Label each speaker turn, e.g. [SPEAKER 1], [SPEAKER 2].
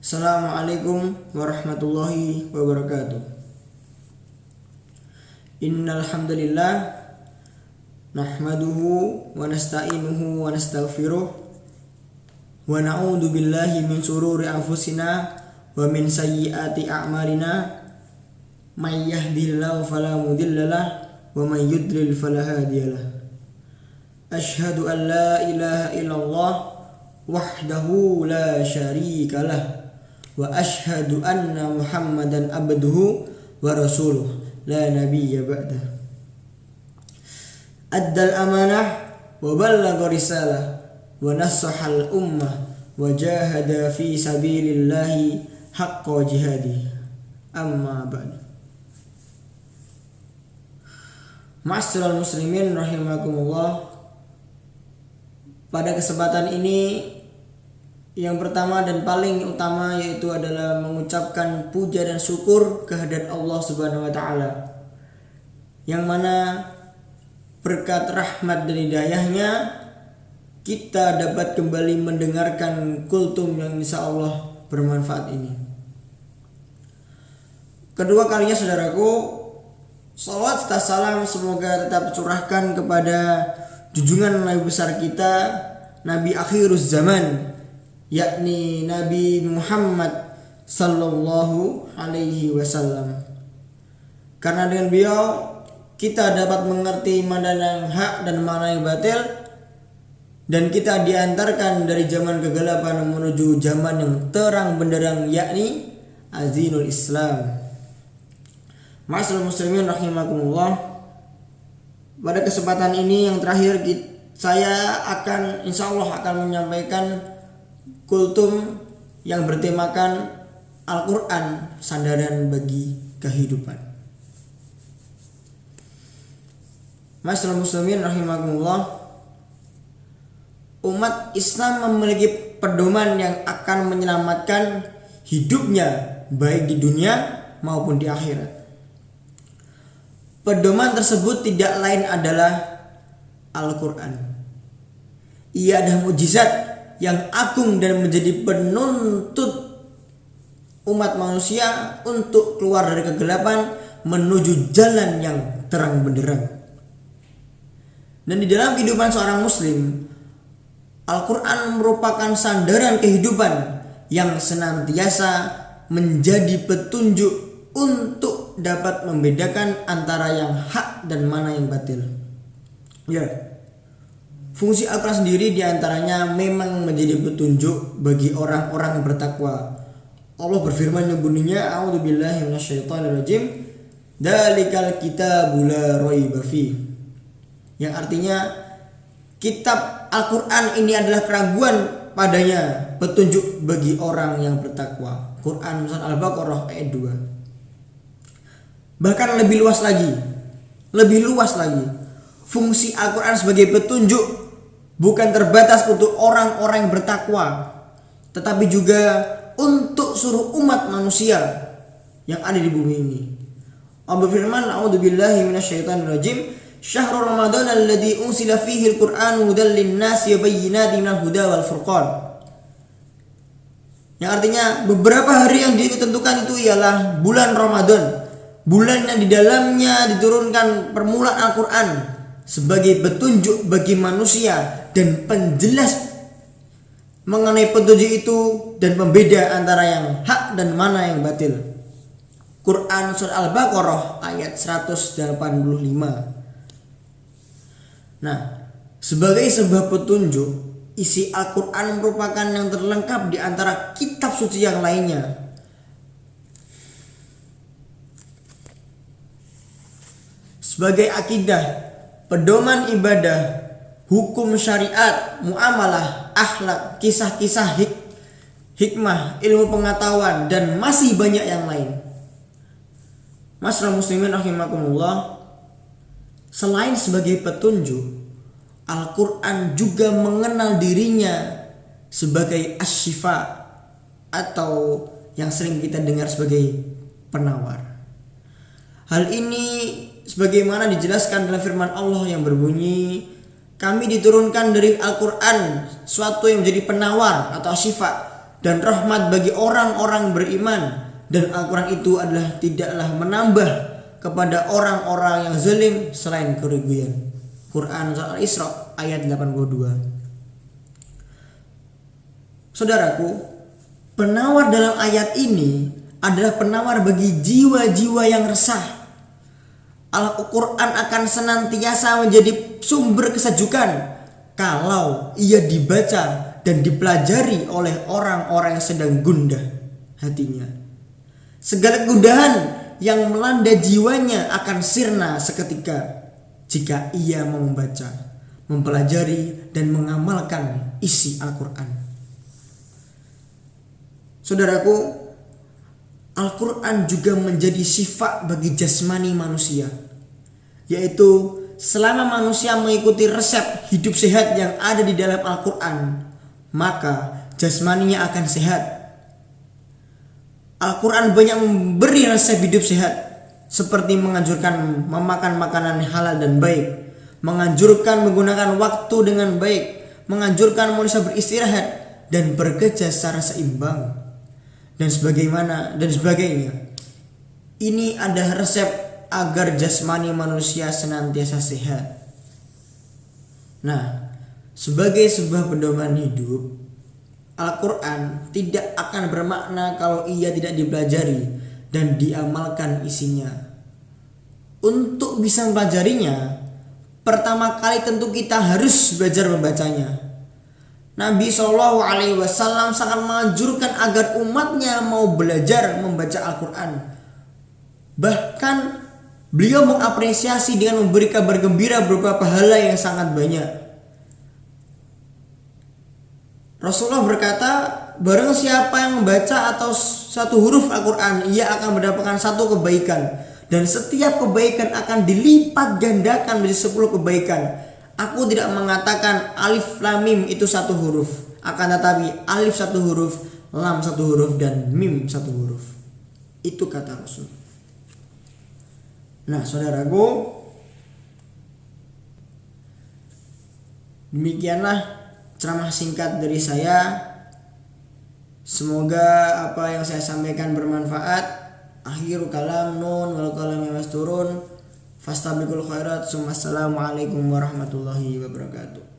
[SPEAKER 1] Assalamualaikum warahmatullahi wabarakatuh. Innal hamdalillah nahmaduhu wa nasta'inuhu wa nastaghfiruh wa na'udzu billahi min shururi anfusina wa min sayyiati a'malina may yahdihillahu fala mudhillalah wa may yudlil fala hadiyalah. Asyhadu an la ilaha illallah wahdahu la syarikalah wa asyhadu anna Muhammadan abduhu wa rasuluh la nabiyya ba'dah. Addal amanah wa ballagha risalah wa nassahal ummah wa jahada fi sabilillahi haqqa jihadih. Amma ba'd. Ma'asyiral muslimin rahimakumullah. Pada kesempatan ini yang pertama dan paling utama yaitu adalah mengucapkan puja dan syukur kehadirat Allah Subhanahu wa taala. Yang mana berkat rahmat dan hidayahnya kita dapat kembali mendengarkan kultum yang insyaallah bermanfaat ini. Kedua kalinya saudaraku, salawat serta salam semoga tetap curahkan kepada junjungan Nabi besar kita, Nabi akhiruz zaman, yakni Nabi Muhammad sallallahu alaihi wasallam. Karena dengan beliau kita dapat mengerti mana yang hak dan mana yang batil, dan kita diantarkan dari zaman kegelapan menuju zaman yang terang benderang, yakni azinul Islam. Ma'asyiral muslimin rahimakumullah. Pada kesempatan ini yang terakhir saya akan insyaallah akan menyampaikan kultum yang bertemakan Al-Quran sandaran bagi kehidupan. Ma'asyiral muslimin rahimakumullah. Umat Islam memiliki pedoman yang akan menyelamatkan hidupnya baik di dunia maupun di akhirat. Pedoman tersebut tidak lain adalah Al-Quran. Ia adalah mukjizat yang agung dan menjadi penuntut umat manusia untuk keluar dari kegelapan menuju jalan yang terang benderang. Dan di dalam kehidupan seorang muslim, Al-Quran merupakan sandaran kehidupan yang senantiasa menjadi petunjuk untuk dapat membedakan antara yang hak dan mana yang batil. Ya, fungsi Al-Quran sendiri diantaranya memang menjadi petunjuk bagi orang-orang yang bertakwa. Allah berfirman yang bunyinya, a'udzubillahi minasyaitonirrajim, dzalikal kitabul la raiba fi. Yang artinya kitab Al-Quran ini adalah keraguan padanya, petunjuk bagi orang yang bertakwa. Quran surat Al-Baqarah ayat 2. Bahkan lebih luas lagi. Fungsi Al-Quran sebagai petunjuk bukan terbatas untuk orang-orang yang bertakwa, tetapi juga untuk seluruh umat manusia yang ada di bumi ini. Allah berfirman, a'udzubillahi minasyaitonirrajim, syahrul ramadan alladzi unsila fihi al-Qur'anu hudal lin-nasi wa bayyinatin minal huda wal furqan. Yang artinya beberapa hari yang ditentukan itu ialah bulan Ramadan, bulan yang di dalamnya diturunkan permulaan Al-Quran sebagai petunjuk bagi manusia dan penjelas mengenai petunjuk itu dan pembeda antara yang hak dan mana yang batil. Quran surat Al-Baqarah ayat 185. Nah, sebagai sebuah petunjuk, isi Al-Quran merupakan yang terlengkap di antara kitab suci yang lainnya. Sebagai akidah, pedoman ibadah, hukum syariat, muamalah, akhlak, kisah-kisah hikmah, ilmu pengetahuan, dan masih banyak yang lain. Ma'asyiral muslimin rahimakumullah. Selain sebagai petunjuk, Al-Quran juga mengenal dirinya sebagai asy-syifa atau yang sering kita dengar sebagai penawar. Hal ini sebagaimana dijelaskan dalam firman Allah yang berbunyi, kami diturunkan dari Al-Quran suatu yang menjadi penawar atau syifa dan rahmat bagi orang-orang beriman, dan Al-Quran itu adalah tidaklah menambah kepada orang-orang yang zalim selain kerugian. Quran Surah Al-Isra ayat 82. Saudaraku, penawar dalam ayat ini adalah penawar bagi jiwa-jiwa yang resah. Al-Quran akan senantiasa menjadi sumber kesejukan kalau ia dibaca dan dipelajari oleh orang-orang yang sedang gundah hatinya. Segala kegundahan yang melanda jiwanya akan sirna seketika jika ia mau membaca, mempelajari, dan mengamalkan isi Al-Quran. Saudaraku, Al-Quran juga menjadi sifat bagi jasmani manusia, yaitu selama manusia mengikuti resep hidup sehat yang ada di dalam Al-Quran, maka jasmaninya akan sehat. Al-Quran banyak memberi resep hidup sehat, seperti menganjurkan memakan makanan halal dan baik, menganjurkan menggunakan waktu dengan baik, menganjurkan manusia beristirahat dan bekerja secara seimbang, dan sebagainya. Ini adalah resep agar jasmani manusia senantiasa sehat. Nah, sebagai sebuah pedoman hidup, Al-Quran tidak akan bermakna kalau ia tidak dipelajari dan diamalkan isinya. Untuk bisa mempelajarinya, pertama kali tentu kita harus belajar membacanya. Nabi SAW sangat menganjurkan agar umatnya mau belajar membaca Al-Quran. Bahkan beliau mengapresiasi dengan memberi kabar gembira berupa pahala yang sangat banyak. Rasulullah berkata, barang siapa yang membaca atau satu huruf Al-Quran, ia akan mendapatkan satu kebaikan, dan setiap kebaikan akan dilipat gandakan menjadi 10 kebaikan. Aku tidak mengatakan alif lam mim itu satu huruf, akan tetapi alif satu huruf, lam satu huruf, dan mim satu huruf. Itu kata Rasul. Nah, saudaraku, demikianlah ceramah singkat dari saya. Semoga apa yang saya sampaikan bermanfaat. Akhirul kalam, nun wal qalam yasturun. Fastabiqul khairat. Assalamualaikum warahmatullahi wabarakatuh.